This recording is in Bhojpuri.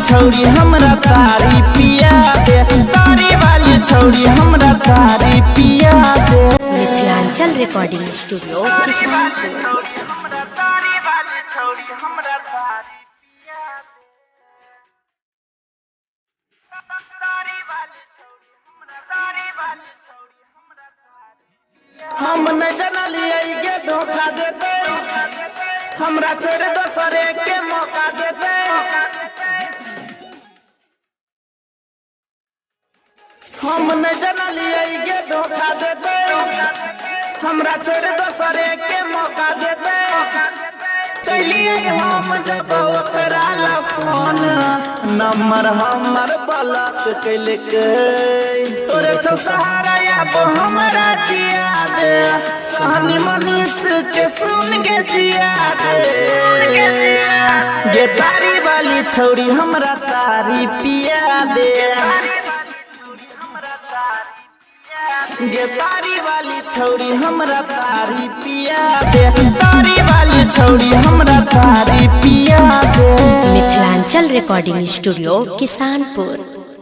छौरी हमरा तारी पिया दे, तारी वाली छौरी हमरा तारी पिया दे। Mithilanchal recording studio Kisanpur. हम न जनलिए के धोखा देते, हमरा छोड़ दोसरे के मौका देते। हम न जनलिए के धोखा देते, हमरा छोड़ दोसरे के मौका देते। चलिए हम जब ओकरा ला फोन नंबर हमर ब्लॉक कैलक, तोरे छौ सहारा अब हमरा जिया दे, कहानी मनीष के सुन के जिया दे। गे तारी वाली छौरी हमरा तारी पिया दे, गे तारी वाली छौरी हमरा तारी पिया दे, तारी वाली छौरी हमरा तारी पिया दे। Mithilanchal recording studio Kisanpur.